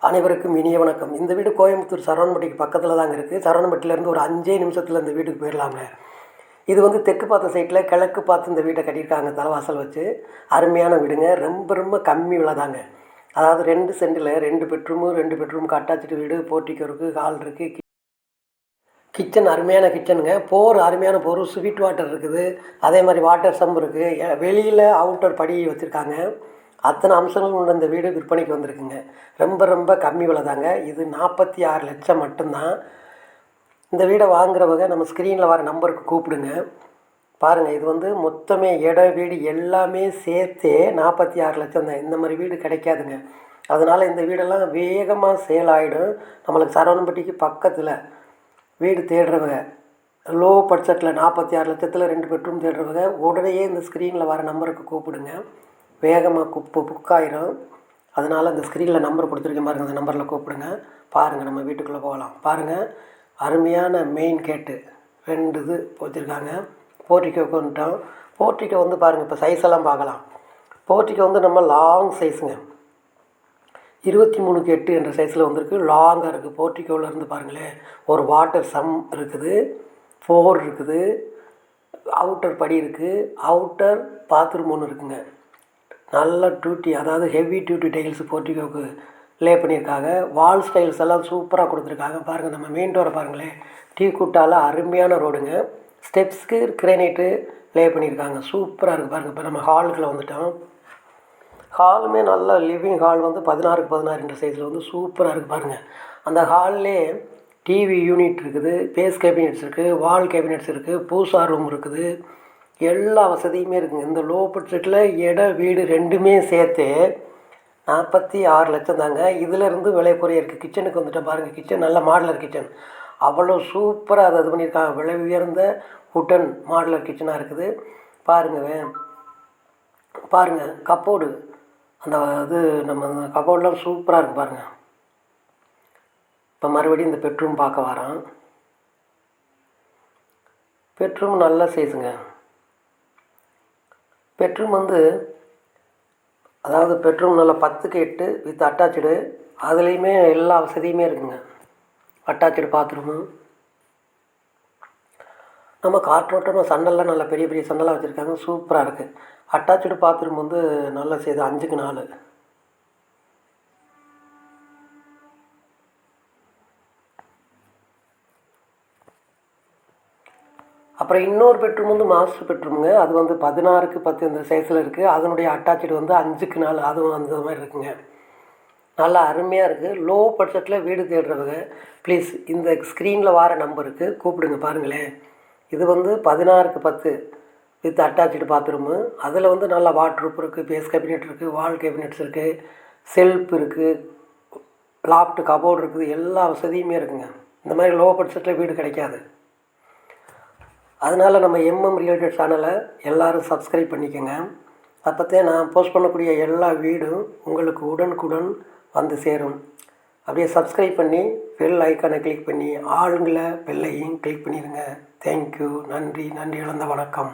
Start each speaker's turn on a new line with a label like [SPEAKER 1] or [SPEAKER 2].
[SPEAKER 1] அனைவருக்கும் இனிய வணக்கம். இந்த வீடு கோயம்புத்தூர் சரவணம்பட்டிக்கு பக்கத்தில் தாங்க இருக்குது. சரவணம்பட்டியிலேருந்து ஒரு 5 நிமிஷத்தில் இந்த வீட்டுக்கு போயிடலாங்க. இது வந்து தெற்கு பார்த்த சைட்டில் கிழக்கு பார்த்து இந்த வீட்டை கட்டியிருக்காங்க, தலைவாசல் வச்சு. அருமையான வீடுங்க. ரொம்ப ரொம்ப கம்மி விலை தாங்க. அதாவது 2 சென்டில் 2 பெட்ரூமு, 2 பெட்ரூமுக்கு அட்டாச்சு வீடு, போர்ட்டிகோ இருக்குது, ஹால் இருக்குது, கிச்சன் அருமையான கிச்சனுங்க. அருமையான ஸ்வீட் வாட்டர் இருக்குது. அதே மாதிரி வாட்டர் சம்பு இருக்குது. வெளியில் அவுட்டர் படி வச்சுருக்காங்க. அத்தனை அம்சங்களும் உள்ள இந்த வீடு விற்பனைக்கு வந்திருக்குங்க. ரொம்ப ரொம்ப கம்மி விலை தாங்க. இது 46 லட்சம் மட்டும்தான். இந்த வீடை வாங்குறவங்க நம்ம ஸ்க்ரீனில் வர நம்பருக்கு கூப்பிடுங்க. பாருங்கள், இது வந்து மொத்தமே இடம் வீடு எல்லாமே சேர்த்தே 46 லட்சம் தான். இந்த மாதிரி வீடு கிடைக்காதுங்க. அதனால் இந்த வீடெல்லாம் வேகமாக சேல் ஆகிடும். நம்மளுக்கு சரவணம்பட்டிக்கு பக்கத்தில் வீடு தேடுறவங்க, லோ பட்ஜெட்டில் 46 லட்சத்தில் 2 பெட்ரூம் தேடுறவங்க உடனே இந்த ஸ்க்ரீனில் வர நம்பருக்கு கூப்பிடுங்க. வேகமாக புக் ஆயிரும். அதனால் அந்த ஸ்க்ரீனில் நம்பர் கொடுத்துருக்கேன் பாருங்கள், அந்த நம்பரில் கூப்பிடுங்க. பாருங்கள், நம்ம வீட்டுக்குள்ளே போகலாம். பாருங்கள், அருமையான மெயின் கேட்டு 2 இது வச்சுருக்காங்க. போர்ட்டிகோக்கு வந்துட்டோம். போர்ட்டிகோ வந்து பாருங்கள், இப்போ சைஸ் எல்லாம் பார்க்கலாம். போர்ட்டிகோ வந்து நம்ம லாங் சைஸுங்க, 23 8 என்ற சைஸில் வந்துருக்கு. லாங்காக இருக்குது. போர்ட்டிகோவில் இருந்து பாருங்களேன், ஒரு வாட்டர் சம் இருக்குது, 4 இருக்குது, அவுட்டர் படி இருக்குது, அவுட்டர் பாத்ரூம் ஒன்று இருக்குங்க. நல்ல டியூட்டி, அதாவது ஹெவி டியூட்டி டைல்ஸ் போர்ட்டிகோவுக்கு லே பண்ணியிருக்காங்க. வால் ஸ்டைல்ஸ் எல்லாம் சூப்பராக கொடுத்துருக்காங்க. பாருங்கள், நம்ம மெயின் டோரை பாருங்களேன், டீ குட்டால் அருமையான ரோடுங்க. ஸ்டெப்ஸ்க்கு கிரானைட்டு லே பண்ணியிருக்காங்க. சூப்பராக இருக்குது பாருங்கள். இப்போ நம்ம ஹாலுக்குள்ளே வந்துட்டோம். ஹாலுமே நல்ல லிவிங் ஹால் வந்து 16க்கு 16 என்ற சைஸில் வந்து சூப்பராக இருக்குது பாருங்கள். அந்த ஹால்லே டிவி யூனிட் இருக்குது, பேஸ் கேபினெட்ஸ் இருக்குது, வால் கேபினெட்ஸ் இருக்குது, பூசா ரூம் இருக்குது, எல்லா வசதியுமே இருக்குங்க. இந்த லோ பட்ஜெட்டில் இடம் வீடு ரெண்டுமே சேர்த்து 46 லட்சம் தாங்க. இதிலேருந்து விலை குறைய இருக்குது. கிச்சனுக்கு வந்துட்டேன் பாருங்கள். கிச்சன் நல்ல மாடலர் கிச்சன், அவ்வளோ சூப்பராக அது பண்ணியிருக்காங்க. விலை உயர்ந்த உட்டன் மாடலர் கிச்சனாக இருக்குது. பாருங்கள் கப்போர்டு, அந்த இது நம்ம அந்த கப்போர்டெலாம் சூப்பராக இருக்குது பாருங்கள். இப்போ மறுபடியும் இந்த பெட்ரூம் பார்க்க வரோம். பெட்ரூம் நல்ல சைஸுங்க. பெட்ரூம் வந்து அதாவது பெட்ரூம் நல்லா 10க்கு 8 வித் அட்டாச்சு. அதுலேயுமே எல்லா வசதியுமே இருக்குங்க. அட்டாச்சு பாத்ரூமு, நம்ம காற்றோட்டமாக சண்டெல்லாம் நல்லா பெரிய பெரிய சண்டெல்லாம் வச்சுருக்காங்க. சூப்பராக இருக்குது. அட்டாச்சு பாத்ரூம் வந்து நல்லா செய்து 5க்கு 4. அப்புறம் இன்னொரு பெட்ரூம் வந்து மாஸ்டர் பெட்ரூமுங்க. அது வந்து 16க்கு 10 இந்த சைஸில் இருக்குது. அதனுடைய அட்டாச்சு வந்து 5க்கு 4, அதுவும் அந்த மாதிரி இருக்குங்க. நல்லா அருமையாக இருக்குது. லோ பட்ஜெட்டில் வீடு தேடுறவங்க ப்ளீஸ் இந்த ஸ்க்ரீனில் வர நம்பருக்கு கூப்பிடுங்க. பாருங்களேன், இது வந்து 16க்கு 10 வித் அட்டாச்சு பாத்ரூமு. அதில் வந்து நல்லா வாட்ரூப் இருக்குது, பேஸ் கேபினெட் இருக்குது, வால் கேபினெட்ஸ் இருக்குது, செல்ஃப் இருக்குது, லாஃப்ட் கபோர்டு இருக்குது, எல்லா வசதியுமே இருக்குங்க. இந்த மாதிரி லோ பட்ஜெட்டில் வீடு கிடைக்காது. அதனால் நம்ம ரியல் எஸ்டேட் சேனலை எல்லோரும் சப்ஸ்கிரைப் பண்ணிக்கோங்க. அப்போத்தான் நான் போஸ்ட் பண்ணக்கூடிய எல்லா வீடும் உங்களுக்கு உடனுக்குடன் வந்து சேரும். அப்படியே சப்ஸ்கிரைப் பண்ணி பெல் ஐக்கானை கிளிக் பண்ணி ஆளுங்களை பெல்லையும் கிளிக் பண்ணிடுங்க. தேங்க்யூ. நன்றி இழந்த வணக்கம்.